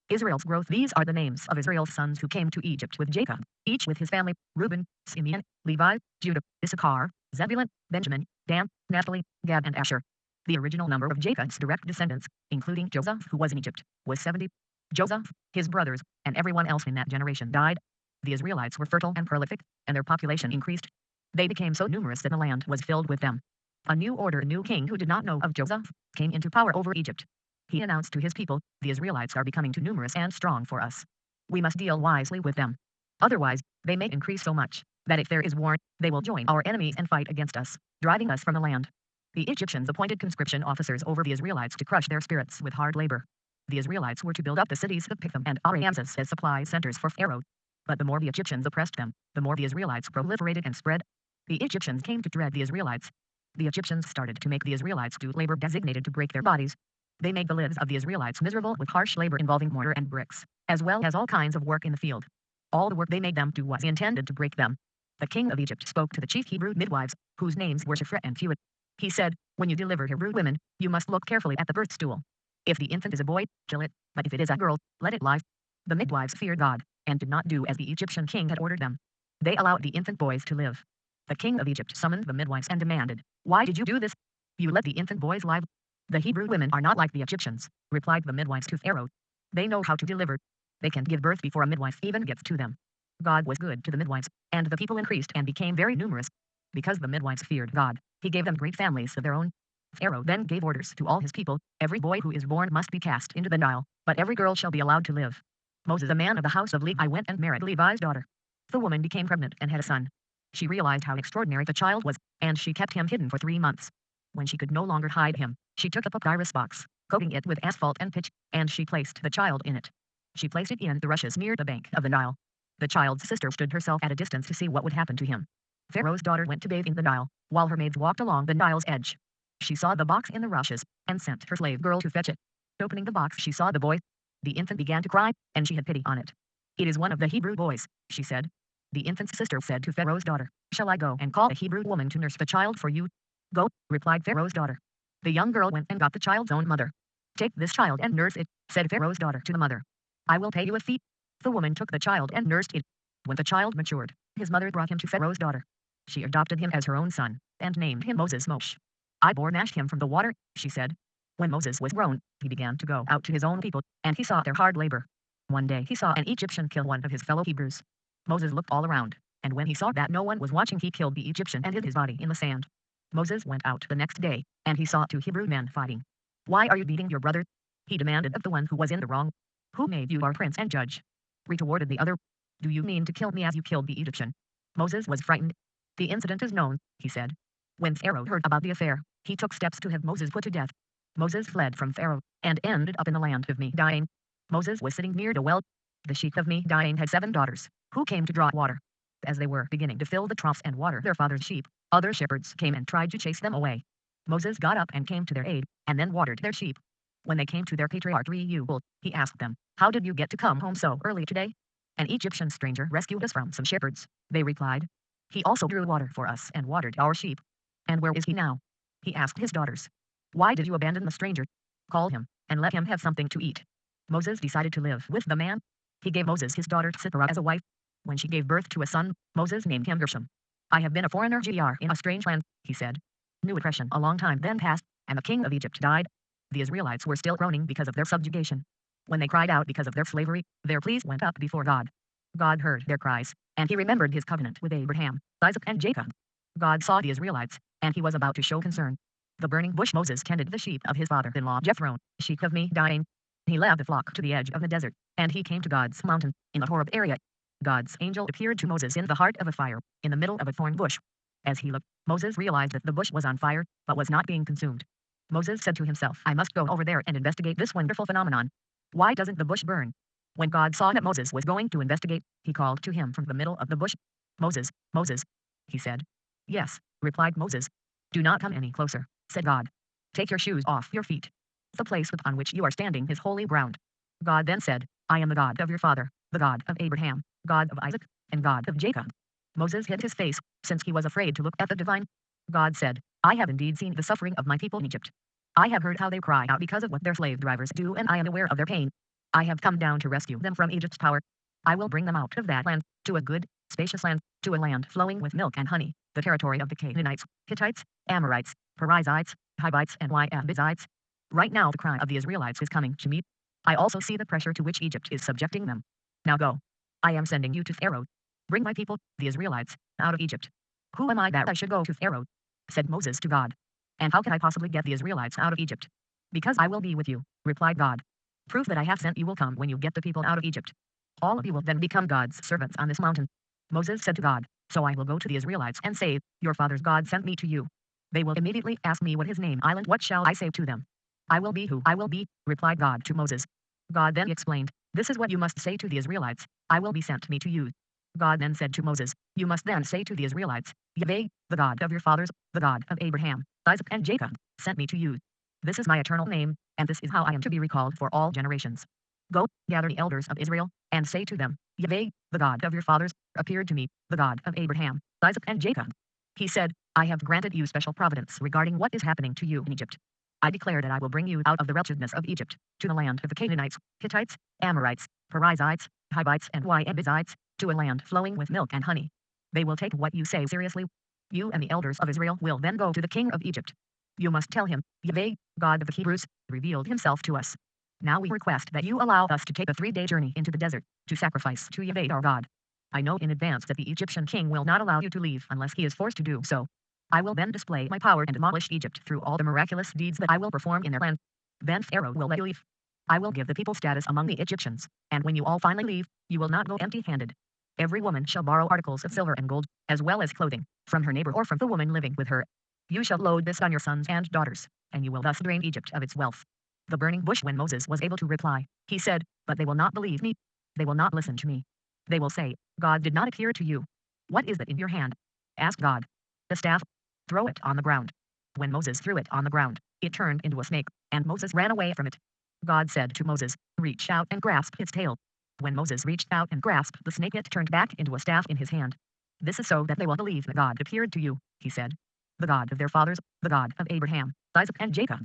Israel's growth. These are the names of Israel's sons who came to Egypt with Jacob, each with his family: Reuben, Simeon, Levi, Judah, Issachar, Zebulun, Benjamin, Dan, Naphtali, Gad, and Asher. The original number of Jacob's direct descendants, including Joseph, who was in Egypt, was 70. Joseph, his brothers, and everyone else in that generation died. The Israelites were fertile and prolific, and their population increased. They became so numerous that the land was filled with them. A new king who did not know of Joseph, came into power over Egypt. He announced to his people, the Israelites are becoming too numerous and strong for us. We must deal wisely with them. Otherwise, they may increase so much, that if there is war, they will join our enemies and fight against us, driving us from the land. The Egyptians appointed conscription officers over the Israelites to crush their spirits with hard labor. The Israelites were to build up the cities of Pithom and Ramses as supply centers for Pharaoh. But the more the Egyptians oppressed them, the more the Israelites proliferated and spread. The Egyptians came to dread the Israelites. The Egyptians started to make the Israelites do labor designated to break their bodies. They made the lives of the Israelites miserable with harsh labor involving mortar and bricks, as well as all kinds of work in the field. All the work they made them do was intended to break them. The king of Egypt spoke to the chief Hebrew midwives, whose names were Shiphrah and Puah. He said, when you deliver Hebrew women, you must look carefully at the birth stool. If the infant is a boy, kill it, but if it is a girl, let it lie. The midwives feared God, and did not do as the Egyptian king had ordered them. They allowed the infant boys to live. The king of Egypt summoned the midwives and demanded, why did you do this? You let the infant boys live. The Hebrew women are not like the Egyptians, replied the midwives to Pharaoh. They know how to deliver. They can give birth before a midwife even gets to them. God was good to the midwives, and the people increased and became very numerous. Because the midwives feared God, he gave them great families of their own. Pharaoh then gave orders to all his people, every boy who is born must be cast into the Nile, but every girl shall be allowed to live. Moses, a man of the house of Levi, went and married Levi's daughter. The woman became pregnant and had a son. She realized how extraordinary the child was, and she kept him hidden for 3 months. When she could no longer hide him, she took a papyrus box, coating it with asphalt and pitch, and she placed the child in it. She placed it in the rushes near the bank of the Nile. The child's sister stood herself at a distance to see what would happen to him. Pharaoh's daughter went to bathe in the Nile, while her maids walked along the Nile's edge. She saw the box in the rushes, and sent her slave girl to fetch it. Opening the box, she saw the boy. The infant began to cry, and she had pity on it. It is one of the Hebrew boys, she said. The infant's sister said to Pharaoh's daughter, shall I go and call a Hebrew woman to nurse the child for you? Go, replied Pharaoh's daughter. The young girl went and got the child's own mother. Take this child and nurse it, said Pharaoh's daughter to the mother. I will pay you a fee. The woman took the child and nursed it. When the child matured, his mother brought him to Pharaoh's daughter. She adopted him as her own son, and named him Moses Moshe. I bore Nash him from the water, she said. When Moses was grown, he began to go out to his own people, and he saw their hard labor. One day he saw an Egyptian kill one of his fellow Hebrews. Moses looked all around, and when he saw that no one was watching, he killed the Egyptian and hid his body in the sand. Moses went out the next day, and he saw 2 Hebrew men fighting. Why are you beating your brother? He demanded of the one who was in the wrong. Who made you our prince and judge? Retorted the other. Do you mean to kill me as you killed the Egyptian? Moses was frightened. The incident is known, he said. When Pharaoh heard about the affair, he took steps to have Moses put to death. Moses fled from Pharaoh, and ended up in the land of Midian. Moses was sitting near the well. The sheep of Midian had 7 daughters, who came to draw water. As they were beginning to fill the troughs and water their father's sheep, other shepherds came and tried to chase them away. Moses got up and came to their aid, and then watered their sheep. When they came to their patriarch Reuel, he asked them, how did you get to come home so early today? An Egyptian stranger rescued us from some shepherds, they replied. He also drew water for us and watered our sheep. And where is he now? He asked his daughters. Why did you abandon the stranger? Call him, and let him have something to eat. Moses decided to live with the man. He gave Moses his daughter Zipporah as a wife. When she gave birth to a son, Moses named him Gershom. I have been a foreigner in a strange land, he said. New oppression a long time then passed, and the king of Egypt died. The Israelites were still groaning because of their subjugation. When they cried out because of their slavery, their pleas went up before God. God heard their cries, and he remembered his covenant with Abraham, Isaac, and Jacob. God saw the Israelites, and he was about to show concern. The burning bush. Moses tended the sheep of his father-in-law Jethro, sheep of Midian. He led the flock to the edge of the desert, and he came to God's mountain, in the Horeb area. God's angel appeared to Moses in the heart of a fire, in the middle of a thorn bush. As he looked, Moses realized that the bush was on fire, but was not being consumed. Moses said to himself, I must go over there and investigate this wonderful phenomenon. Why doesn't the bush burn? When God saw that Moses was going to investigate, he called to him from the middle of the bush. Moses, Moses, he said. Yes, replied Moses. Do not come any closer, said God. Take your shoes off your feet. The place upon which you are standing is holy ground. God then said, I am the God of your father, the God of Abraham, God of Isaac, and God of Jacob. Moses hid his face, since he was afraid to look at the divine. God said, I have indeed seen the suffering of my people in Egypt. I have heard how they cry out because of what their slave drivers do, and I am aware of their pain. I have come down to rescue them from Egypt's power. I will bring them out of that land, to a good, spacious land, to a land flowing with milk and honey, the territory of the Canaanites, Hittites, Amorites, Perizzites, Hivites, and Jebusites. Right now the cry of the Israelites is coming to me. I also see the pressure to which Egypt is subjecting them. Now go. I am sending you to Pharaoh. Bring my people, the Israelites, out of Egypt. Who am I that I should go to Pharaoh? Said Moses to God. And how can I possibly get the Israelites out of Egypt? Because I will be with you, replied God. Proof that I have sent you will come when you get the people out of Egypt. All of you will then become God's servants on this mountain. Moses said to God, so I will go to the Israelites and say, your father's God sent me to you. They will immediately ask me what his name island. What shall I say to them? I will be who I will be, replied God to Moses. God then explained, this is what you must say to the Israelites, I will be sent me to you. God then said to Moses, you must then say to the Israelites, Yahweh, the God of your fathers, the God of Abraham, Isaac and Jacob, sent me to you. This is my eternal name, and this is how I am to be recalled for all generations. Go, gather the elders of Israel, and say to them, Yahweh, the God of your fathers, appeared to me, the God of Abraham, Isaac and Jacob. He said, I have granted you special providence regarding what is happening to you in Egypt. I declare that I will bring you out of the wretchedness of Egypt, to the land of the Canaanites, Hittites, Amorites, Perizzites, Hivites and Jebusites, to a land flowing with milk and honey. They will take what you say seriously. You and the elders of Israel will then go to the king of Egypt. You must tell him, Yahweh, God of the Hebrews, revealed himself to us. Now we request that you allow us to take a 3-day journey into the desert, to sacrifice to Yahweh our God. I know in advance that the Egyptian king will not allow you to leave unless he is forced to do so. I will then display my power and demolish Egypt through all the miraculous deeds that I will perform in their land. Then Pharaoh will let you leave. I will give the people status among the Egyptians, and when you all finally leave, you will not go empty-handed. Every woman shall borrow articles of silver and gold, as well as clothing, from her neighbor or from the woman living with her. You shall load this on your sons and daughters, and you will thus drain Egypt of its wealth. The burning bush. When Moses was able to reply, he said, but they will not believe me. They will not listen to me. They will say, God did not appear to you. What is that in your hand? Ask God. The staff. Throw it on the ground. When Moses threw it on the ground, it turned into a snake, and Moses ran away from it. God said to Moses, reach out and grasp its tail. When Moses reached out and grasped the snake, it turned back into a staff in his hand. This is so that they will believe that God appeared to you, he said. The God of their fathers, the God of Abraham, Isaac and Jacob.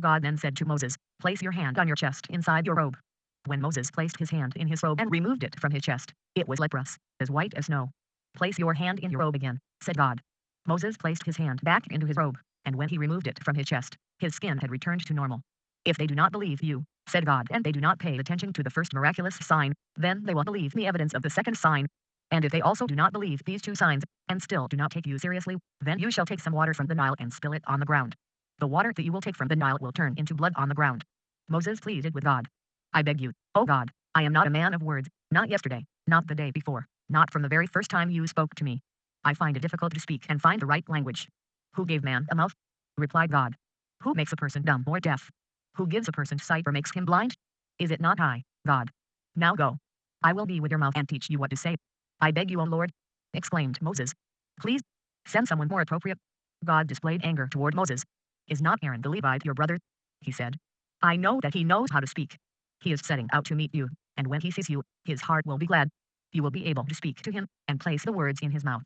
God then said to Moses, place your hand on your chest inside your robe. When Moses placed his hand in his robe and removed it from his chest, it was leprous, as white as snow. Place your hand in your robe again, said God. Moses placed his hand back into his robe, and when he removed it from his chest, his skin had returned to normal. If they do not believe you, said God, and they do not pay attention to the first miraculous sign, then they will believe the evidence of the second sign. And if they also do not believe these 2 signs, and still do not take you seriously, then you shall take some water from the Nile and spill it on the ground. The water that you will take from the Nile will turn into blood on the ground. Moses pleaded with God. I beg you, O God, I am not a man of words, not yesterday, not the day before, not from the very first time you spoke to me. I find it difficult to speak and find the right language. Who gave man a mouth? Replied God. Who makes a person dumb or deaf? Who gives a person sight or makes him blind? Is it not I, God? Now go. I will be with your mouth and teach you what to say. I beg you, O Lord, exclaimed Moses. Please, send someone more appropriate. God displayed anger toward Moses. Is not Aaron the Levite your brother? He said. I know that he knows how to speak. He is setting out to meet you, and when he sees you, his heart will be glad. You will be able to speak to him, and place the words in his mouth.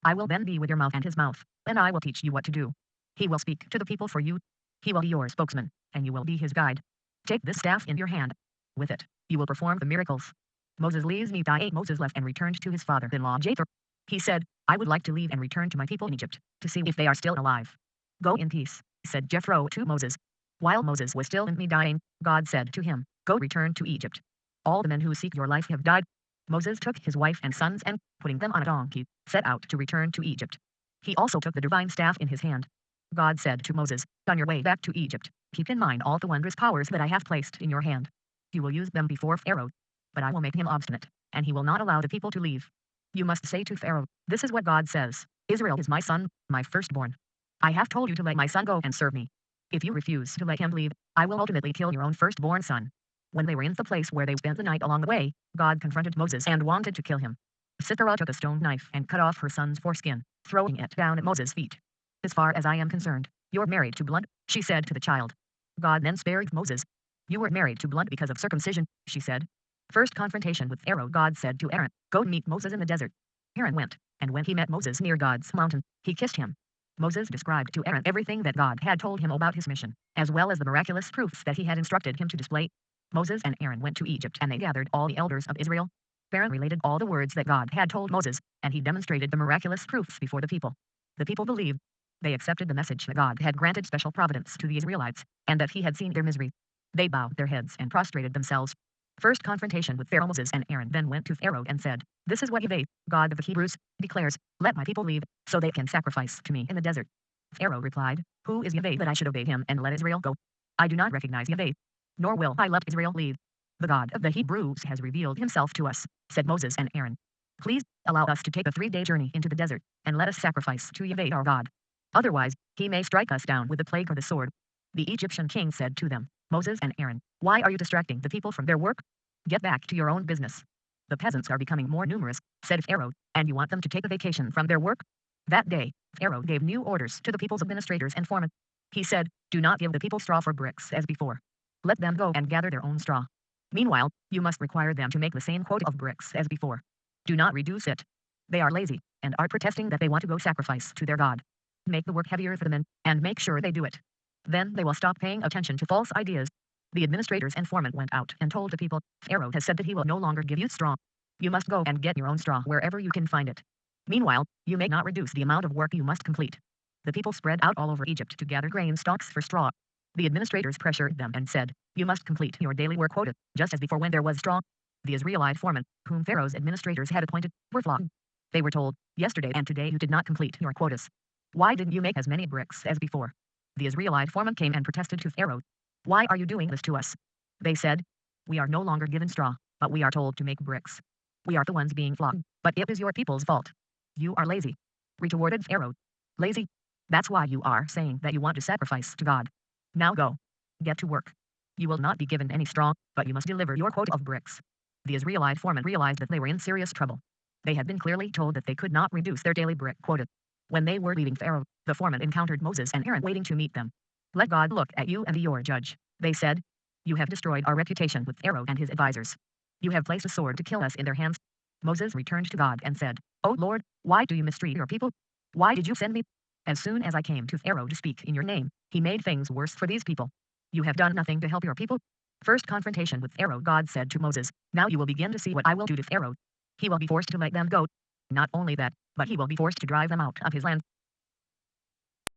I will then be with your mouth and his mouth, and I will teach you what to do. He will speak to the people for you. He will be your spokesman, and you will be his guide. Take this staff in your hand. With it, you will perform the miracles. Moses leaves Midian. Moses left and returned to his father-in-law Jethro. He said, I would like to leave and return to my people in Egypt, to see if they are still alive. Go in peace, said Jethro to Moses. While Moses was still in Midian, God said to him, go return to Egypt. All the men who seek your life have died. Moses took his wife and sons and, putting them on a donkey, set out to return to Egypt. He also took the divine staff in his hand. God said to Moses, on your way back to Egypt, keep in mind all the wondrous powers that I have placed in your hand. You will use them before Pharaoh, but I will make him obstinate, and he will not allow the people to leave. You must say to Pharaoh, this is what God says, Israel is my son, my firstborn. I have told you to let my son go and serve me. If you refuse to let him leave, I will ultimately kill your own firstborn son. When they were in the place where they spent the night along the way, God confronted Moses and wanted to kill him. Sisera took a stone knife and cut off her son's foreskin, throwing it down at Moses' feet. As far as I am concerned, you're married to blood, she said to the child. God then spared Moses. You were married to blood because of circumcision, she said. First confrontation with Pharaoh. God said to Aaron, go meet Moses in the desert. Aaron went, and when he met Moses near God's mountain, he kissed him. Moses described to Aaron everything that God had told him about his mission, as well as the miraculous proofs that he had instructed him to display. Moses and Aaron went to Egypt, and they gathered all the elders of Israel. Pharaoh related all the words that God had told Moses, and he demonstrated the miraculous proofs before the people. The people believed. They accepted the message that God had granted special providence to the Israelites, and that he had seen their misery. They bowed their heads and prostrated themselves. First confrontation with Pharaoh. Moses and Aaron then went to Pharaoh and said, "This is what Yahweh, God of the Hebrews, declares, let my people leave, so they can sacrifice to me in the desert." Pharaoh replied, "Who is Yahweh that I should obey him and let Israel go? I do not recognize Yahweh, nor will I let Israel leave. The God of the Hebrews has revealed himself to us," said Moses and Aaron. "Please allow us to take a 3-day journey into the desert, and let us sacrifice to Yahweh our God. Otherwise, he may strike us down with the plague or the sword." The Egyptian king said to them, "Moses and Aaron, why are you distracting the people from their work? Get back to your own business. The peasants are becoming more numerous," said Pharaoh, "and you want them to take a vacation from their work?" That day, Pharaoh gave new orders to the people's administrators and foremen. He said, "Do not give the people straw for bricks as before. Let them go and gather their own straw. Meanwhile, you must require them to make the same quota of bricks as before. Do not reduce it. They are lazy, and are protesting that they want to go sacrifice to their God. Make the work heavier for the men, and make sure they do it. Then they will stop paying attention to false ideas." The administrators and foremen went out and told the people, "Pharaoh has said that he will no longer give you straw. You must go and get your own straw wherever you can find it. Meanwhile, you may not reduce the amount of work you must complete." The people spread out all over Egypt to gather grain stalks for straw. The administrators pressured them and said, "You must complete your daily work quota, just as before when there was straw." The Israelite foremen, whom Pharaoh's administrators had appointed, were flogged. They were told, "Yesterday and today you did not complete your quotas. Why didn't you make as many bricks as before?" The Israelite foreman came and protested to Pharaoh, "Why are you doing this to us?" They said, "We are no longer given straw, but we are told to make bricks. We are the ones being flogged, but it is your people's fault. You are lazy," retorted Pharaoh. "Lazy? That's why you are saying that you want to sacrifice to God. Now go. Get to work. You will not be given any straw, but you must deliver your quota of bricks." The Israelite foremen realized that they were in serious trouble. They had been clearly told that they could not reduce their daily brick quota. When they were leaving Pharaoh, the foremen encountered Moses and Aaron waiting to meet them. "Let God look at you and be your judge," they said. "You have destroyed our reputation with Pharaoh and his advisors. You have placed a sword to kill us in their hands." Moses returned to God and said, "O Lord, why do you mistreat your people? Why did you send me? As soon as I came to Pharaoh to speak in your name, he made things worse for these people. You have done nothing to help your people." First confrontation with Pharaoh. God said to Moses, "Now you will begin to see what I will do to Pharaoh. He will be forced to let them go. Not only that, but he will be forced to drive them out of his land.